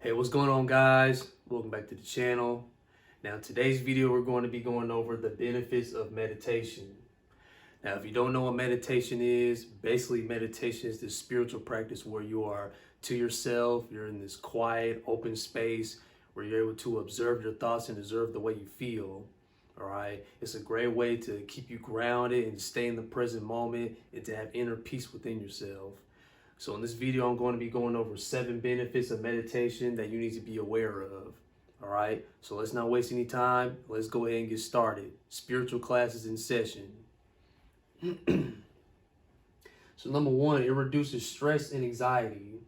Hey, what's going on, guys? Welcome back to the channel. Now, in today's video, we're going to be going over the benefits of meditation. Now, if you don't know what meditation is, basically meditation is this spiritual practice where you are to yourself, you're in this quiet, open space where you're able to observe your thoughts and observe the way you feel. All right, it's a great way to keep you grounded and stay in the present moment and to have inner peace within yourself. So in this video, I'm going to be going over 7 benefits of meditation that you need to be aware of. All right, so let's not waste any time. Let's go ahead and get started. Spiritual classes in session. So number 1, it reduces stress and anxiety.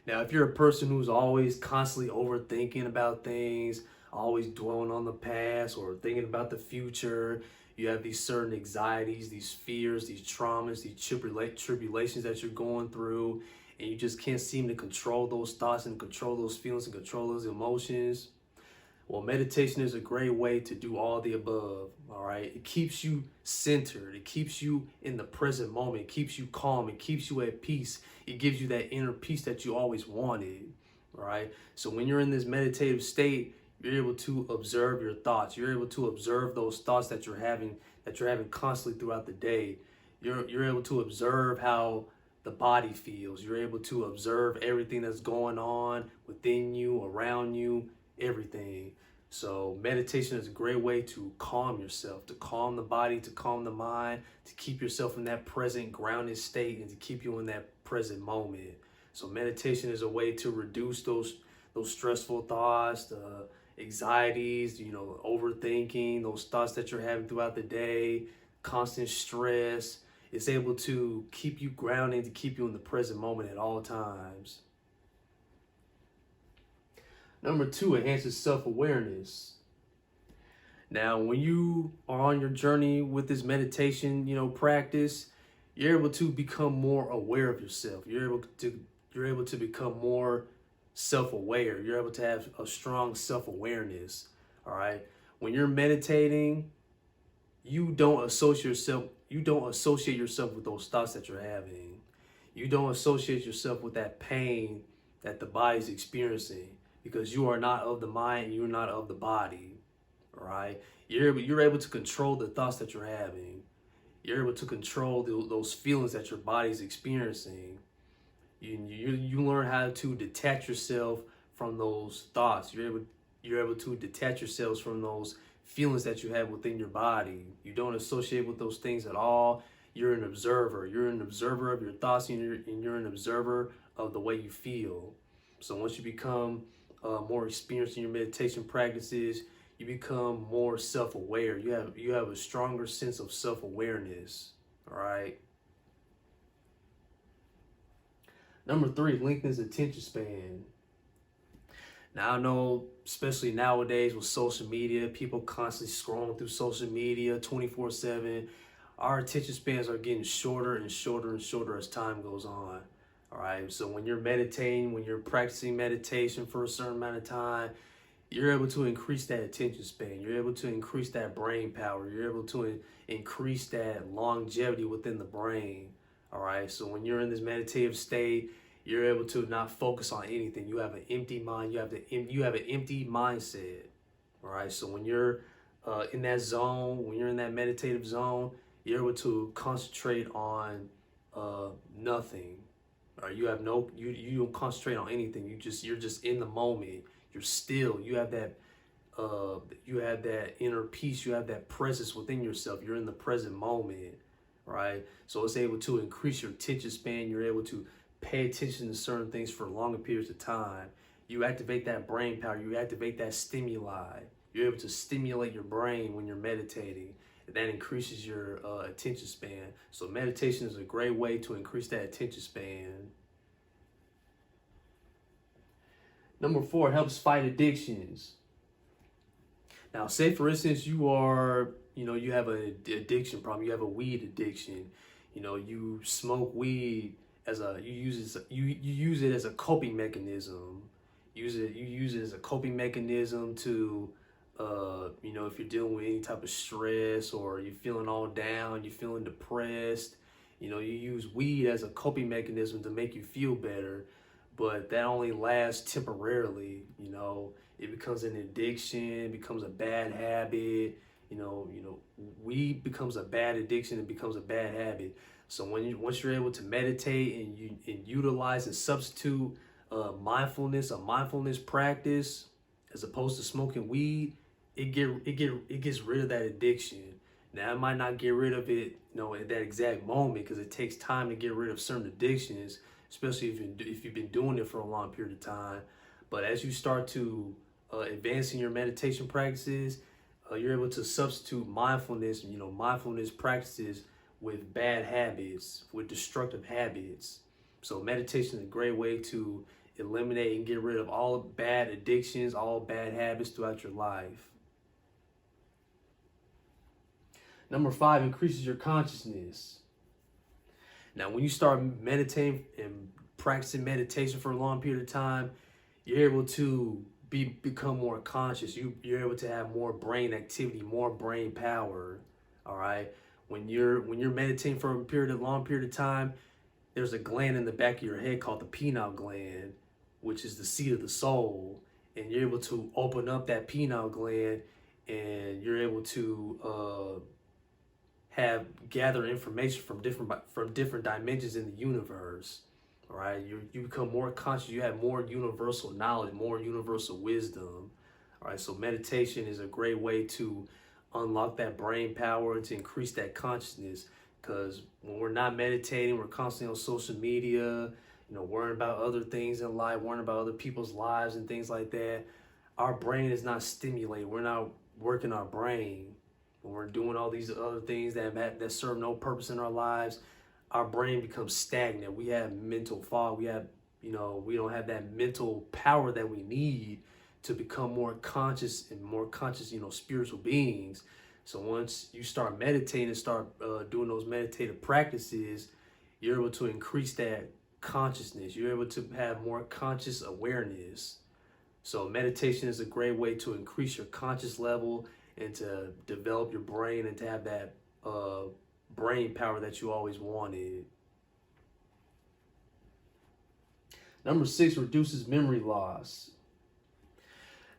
Now, if you're a person who's always constantly overthinking about things, always dwelling on the past or thinking about the future, you have these certain anxieties, these fears, these traumas, these tribulations that you're going through, and you just can't seem to control those thoughts and control those feelings and control those emotions. Well, meditation is a great way to do all the above, all right? It keeps you centered. It keeps you in the present moment. It keeps you calm. It keeps you at peace. It gives you that inner peace that you always wanted, all right? So when you're in this meditative state, you're able to observe your thoughts. You're able to observe those thoughts that you're having constantly throughout the day. You're able to observe how the body feels. You're able to observe everything that's going on within you, around you, everything. So meditation is a great way to calm yourself, to calm the body, to calm the mind, to keep yourself in that present grounded state and to keep you in that present moment. So meditation is a way to reduce those stressful thoughts, the anxieties, overthinking, those thoughts that you're having throughout the day, constant stress. It's able to keep you grounded, to keep you in the present moment at all times. Number 2, enhances self-awareness. Now, when you are on your journey with this meditation, practice, you're able to become more aware of yourself. You're able to become more self-aware. You're able to have a strong self-awareness. All right. When you're meditating, you don't associate yourself with those thoughts that you're having. You don't associate yourself with that pain that the body's experiencing, because you are not of the mind, you're not of the body. All right. You're able to control the thoughts that you're having. You're able to control those feelings that your body's experiencing. You learn how to detach yourself from those thoughts. You're able to detach yourselves from those feelings that you have within your body. You don't associate with those things at all. You're an observer. You're an observer of your thoughts, and you're an observer of the way you feel. So once you become more experienced in your meditation practices, you become more self-aware. You have a stronger sense of self-awareness. All right. Number 3, lengthens attention span. Now, I know, especially nowadays with social media, people constantly scrolling through social media 24/7. Our attention spans are getting shorter and shorter and shorter as time goes on. All right. So when you're meditating, when you're practicing meditation for a certain amount of time, you're able to increase that attention span. You're able to increase that brain power. You're able to increase that longevity within the brain. All right. So when you're in this meditative state, you're able to not focus on anything. You have an empty mind. You have an empty mindset. All right. So when you're in that zone, when you're in that meditative zone, you're able to concentrate on nothing. All right. You don't concentrate on anything. You're just in the moment. You're still. You have that inner peace. You have that presence within yourself. You're in the present moment. Right. So it's able to increase your attention span. You're able to pay attention to certain things for longer periods of time. You activate that brain power. You activate that stimuli. You're able to stimulate your brain when you're meditating. And that increases your attention span. So meditation is a great way to increase that attention span. Number 4, helps fight addictions. Now, say for instance, you have an addiction problem. You have a weed addiction. You smoke weed you use it as a coping mechanism. You use it as a coping mechanism to if you're dealing with any type of stress, or you're feeling all down, you're feeling depressed, you use weed as a coping mechanism to make you feel better. but that only lasts temporarily. You know, it becomes an addiction, it becomes a bad habit. Weed becomes a bad addiction, it becomes a bad habit. So once you're able to meditate and utilize and substitute a mindfulness practice as opposed to smoking weed, it gets rid of that addiction. Now it might not get rid of it, at that exact moment, because it takes time to get rid of certain addictions, especially if you've been doing it for a long period of time. But as you start to advance in your meditation practices, you're able to substitute mindfulness practices with bad habits, with destructive habits. So meditation is a great way to eliminate and get rid of all bad addictions, all bad habits throughout your life. Number 5, increases your consciousness. Now, when you start meditating and practicing meditation for a long period of time, you're able to become more conscious. You're able to have more brain activity, more brain power. All right. When you're meditating for a long period of time, there's a gland in the back of your head called the pineal gland, which is the seat of the soul, and you're able to open up that pineal gland, and you're able to gather information from different dimensions in the universe. All right, you become more conscious. You have more universal knowledge, more universal wisdom. All right, so meditation is a great way to unlock that brain power, to increase that consciousness. Because when we're not meditating, we're constantly on social media, worrying about other things in life, worrying about other people's lives and things like that. Our brain is not stimulated. We're not working our brain. When we're doing all these other things that serve no purpose in our lives, our brain becomes stagnant. We have mental fog. We don't have that mental power that we need to become more conscious, spiritual beings. So once you start meditating and start doing those meditative practices, you're able to increase that consciousness. You're able to have more conscious awareness. So meditation is a great way to increase your conscious level and to develop your brain and to have that brain power that you always wanted. Number 6, reduces memory loss.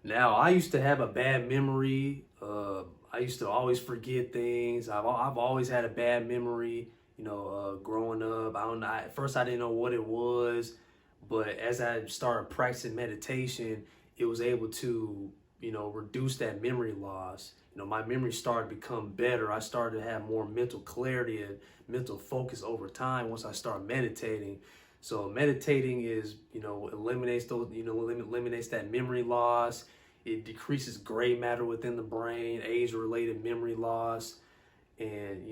Now, I used to have a bad memory. I used to always forget things. I've always had a bad memory, growing up. At first I didn't know what it was, but as I started practicing meditation, it was able to, reduce that memory loss. My memory started to become better. I started to have more mental clarity and mental focus over time once I started meditating. So meditating eliminates that memory loss. It decreases gray matter within the brain, age-related memory loss, and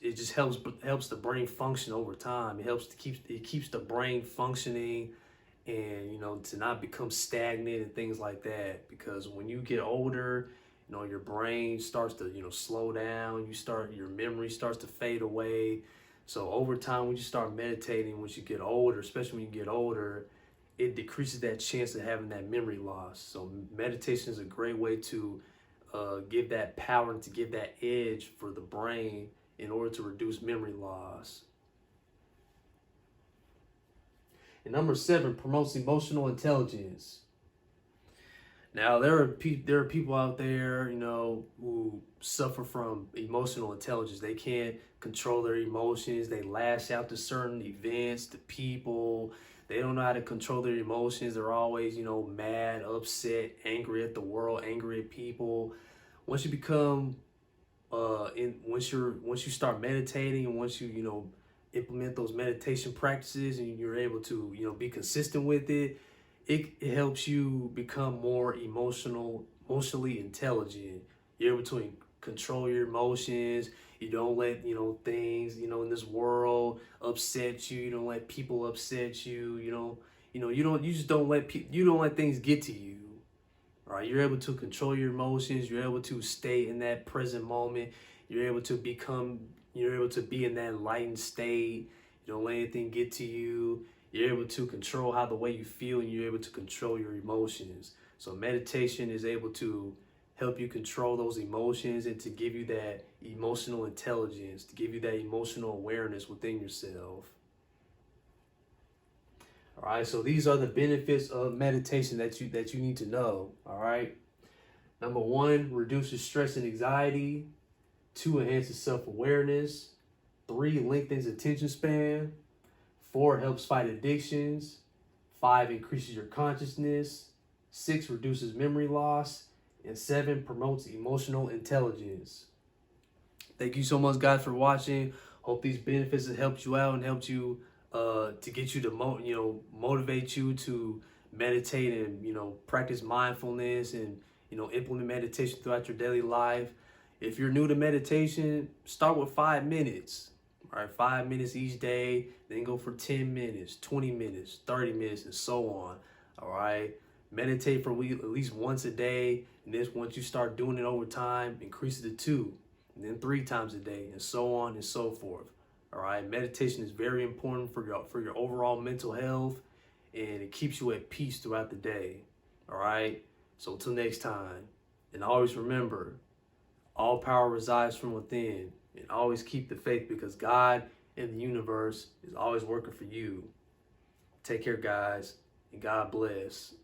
it just helps the brain function over time. It keeps the brain functioning, and to not become stagnant and things like that. Because when you get older, your brain starts to slow down. Your memory starts to fade away. So over time, when you start meditating, once you get older, especially when you get older, it decreases that chance of having that memory loss. So meditation is a great way to give that power and to give that edge for the brain in order to reduce memory loss. And number 7, promotes emotional intelligence. Now, there are people out there, who suffer from emotional intelligence. They can't control their emotions. They lash out to certain events, to people. They don't know how to control their emotions. They're always, mad, upset, angry at the world, angry at people. Once you become, once you start meditating, and once you, implement those meditation practices, and you're able to, be consistent with it, it helps you become more emotionally intelligent. You're able to control your emotions. You don't let, things, in this world upset you. You don't let people upset you. You just don't let things get to you. All right. You're able to control your emotions. You're able to stay in that present moment. You're able to be in that enlightened state. You don't let anything get to you. You're able to control the way you feel, and you're able to control your emotions. So meditation is able to help you control those emotions and to give you that emotional intelligence, to give you that emotional awareness within yourself. All right, so these are the benefits of meditation that you need to know. All right, number one, reduces stress and anxiety. Two, enhances self-awareness. Three, lengthens attention span. Four, helps fight addictions. Five, increases your consciousness. Six, reduces memory loss. And seven, promotes emotional intelligence. Thank you so much, guys, for watching. Hope these benefits have helped you out and helped you to get you to motivate you to meditate and practice mindfulness and implement meditation throughout your daily life. If you're new to meditation, start with 5 minutes. All right, 5 minutes each day, then go for 10 minutes, 20 minutes, 30 minutes, and so on. All right, meditate for at least once a day, and then once you start doing it over time, increase it to 2, and then 3 times a day, and so on and so forth. All right, meditation is very important for your overall mental health, and it keeps you at peace throughout the day. All right, so until next time, and always remember, all power resides from within. And always keep the faith, because God and the universe is always working for you. Take care, guys, and God bless.